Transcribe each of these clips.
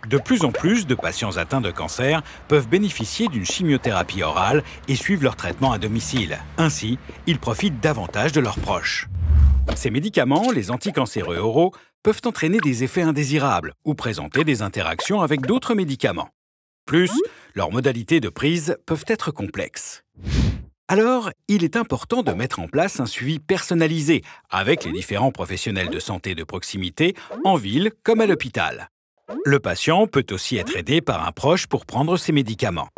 De plus en plus de patients atteints de cancer peuvent bénéficier d'une chimiothérapie orale et suivre leur traitement à domicile. Ainsi, ils profitent davantage de leurs proches. Ces médicaments, les anticancéreux oraux, peuvent entraîner des effets indésirables ou présenter des interactions avec d'autres médicaments. Plus, leurs modalités de prise peuvent être complexes. Alors, il est important de mettre en place un suivi personnalisé avec les différents professionnels de santé de proximité, en ville comme à l'hôpital. Le patient peut aussi être aidé par un proche pour prendre ses médicaments.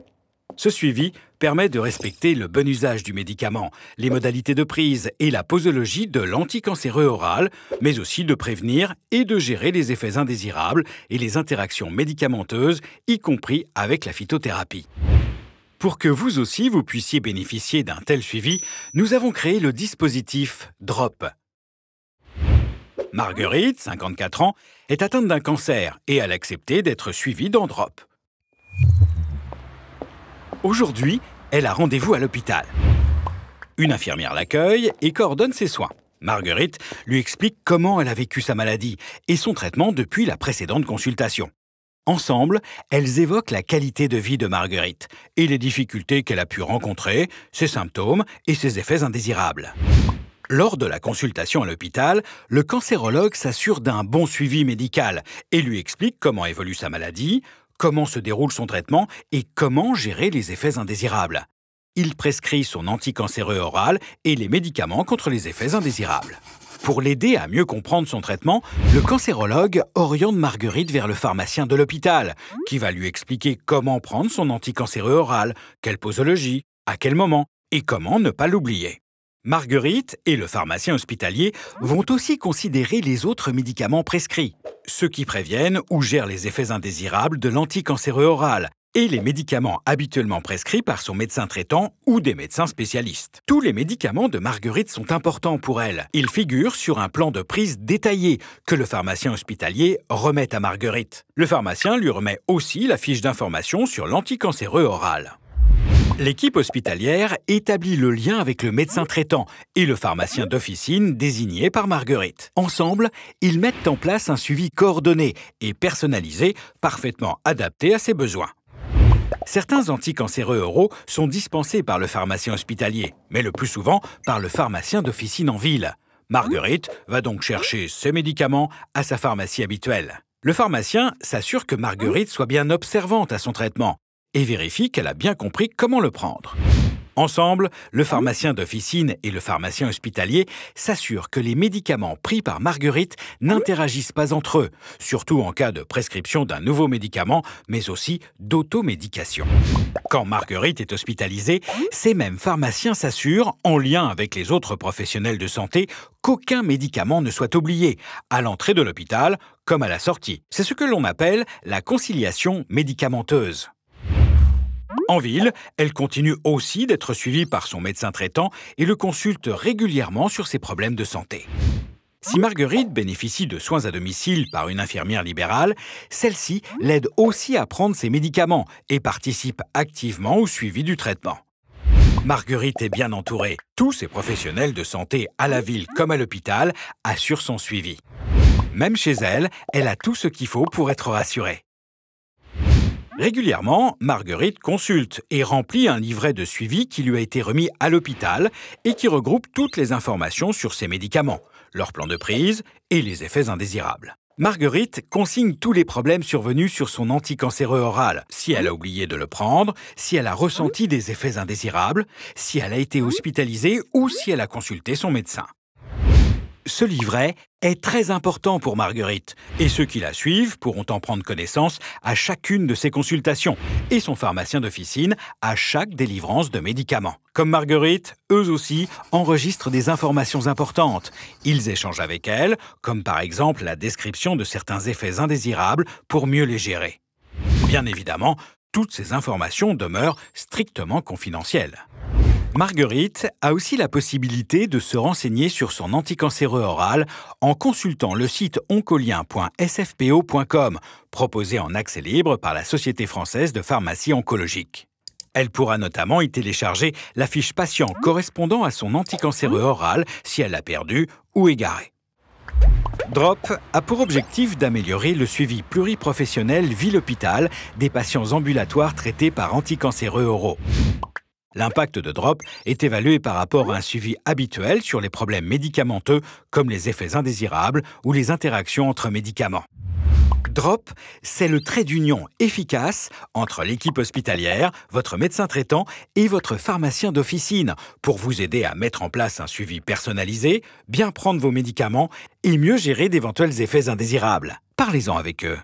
Ce suivi permet de respecter le bon usage du médicament, les modalités de prise et la posologie de l'anticancéreux oral, mais aussi de prévenir et de gérer les effets indésirables et les interactions médicamenteuses, y compris avec la phytothérapie. Pour que vous aussi vous puissiez bénéficier d'un tel suivi, nous avons créé le dispositif DROP. Marguerite, 54 ans, est atteinte d'un cancer et elle a accepté d'être suivie dans DROP. Aujourd'hui, elle a rendez-vous à l'hôpital. Une infirmière l'accueille et coordonne ses soins. Marguerite lui explique comment elle a vécu sa maladie et son traitement depuis la précédente consultation. Ensemble, elles évoquent la qualité de vie de Marguerite et les difficultés qu'elle a pu rencontrer, ses symptômes et ses effets indésirables. Lors de la consultation à l'hôpital, le cancérologue s'assure d'un bon suivi médical et lui explique comment évolue sa maladie, comment se déroule son traitement et comment gérer les effets indésirables. Il prescrit son anticancéreux oral et les médicaments contre les effets indésirables. Pour l'aider à mieux comprendre son traitement, le cancérologue oriente Marguerite vers le pharmacien de l'hôpital, qui va lui expliquer comment prendre son anticancéreux oral, quelle posologie, à quel moment et comment ne pas l'oublier. Marguerite et le pharmacien hospitalier vont aussi considérer les autres médicaments prescrits, ceux qui préviennent ou gèrent les effets indésirables de l'anticancéreux oral, et les médicaments habituellement prescrits par son médecin traitant ou des médecins spécialistes. Tous les médicaments de Marguerite sont importants pour elle. Ils figurent sur un plan de prise détaillé que le pharmacien hospitalier remet à Marguerite. Le pharmacien lui remet aussi la fiche d'information sur l'anticancéreux oral. L'équipe hospitalière établit le lien avec le médecin traitant et le pharmacien d'officine désigné par Marguerite. Ensemble, ils mettent en place un suivi coordonné et personnalisé, parfaitement adapté à ses besoins. Certains anticancéreux oraux sont dispensés par le pharmacien hospitalier, mais le plus souvent par le pharmacien d'officine en ville. Marguerite va donc chercher ses médicaments à sa pharmacie habituelle. Le pharmacien s'assure que Marguerite soit bien observante à son traitement et vérifie qu'elle a bien compris comment le prendre. Ensemble, le pharmacien d'officine et le pharmacien hospitalier s'assurent que les médicaments pris par Marguerite n'interagissent pas entre eux, surtout en cas de prescription d'un nouveau médicament, mais aussi d'automédication. Quand Marguerite est hospitalisée, ces mêmes pharmaciens s'assurent, en lien avec les autres professionnels de santé, qu'aucun médicament ne soit oublié, à l'entrée de l'hôpital comme à la sortie. C'est ce que l'on appelle la conciliation médicamenteuse. En ville, elle continue aussi d'être suivie par son médecin traitant et le consulte régulièrement sur ses problèmes de santé. Si Marguerite bénéficie de soins à domicile par une infirmière libérale, celle-ci l'aide aussi à prendre ses médicaments et participe activement au suivi du traitement. Marguerite est bien entourée. Tous ses professionnels de santé à la ville comme à l'hôpital assurent son suivi. Même chez elle, elle a tout ce qu'il faut pour être rassurée. Régulièrement, Marguerite consulte et remplit un livret de suivi qui lui a été remis à l'hôpital et qui regroupe toutes les informations sur ses médicaments, leur plan de prise et les effets indésirables. Marguerite consigne tous les problèmes survenus sur son anticancéreux oral, si elle a oublié de le prendre, si elle a ressenti des effets indésirables, si elle a été hospitalisée ou si elle a consulté son médecin. Ce livret est très important pour Marguerite et ceux qui la suivent pourront en prendre connaissance à chacune de ses consultations et son pharmacien d'officine à chaque délivrance de médicaments. Comme Marguerite, eux aussi enregistrent des informations importantes. Ils échangent avec elle, comme par exemple la description de certains effets indésirables pour mieux les gérer. Bien évidemment, toutes ces informations demeurent strictement confidentielles. Marguerite a aussi la possibilité de se renseigner sur son anticancéreux oral en consultant le site oncolien.sfpo.com, proposé en accès libre par la Société française de pharmacie oncologique. Elle pourra notamment y télécharger la fiche patient correspondant à son anticancéreux oral si elle l'a perdu ou égaré. Drop a pour objectif d'améliorer le suivi pluriprofessionnel ville-hôpital des patients ambulatoires traités par anticancéreux oraux. L'impact de Drop est évalué par rapport à un suivi habituel sur les problèmes médicamenteux comme les effets indésirables ou les interactions entre médicaments. Drop, c'est le trait d'union efficace entre l'équipe hospitalière, votre médecin traitant et votre pharmacien d'officine pour vous aider à mettre en place un suivi personnalisé, bien prendre vos médicaments et mieux gérer d'éventuels effets indésirables. Parlez-en avec eux.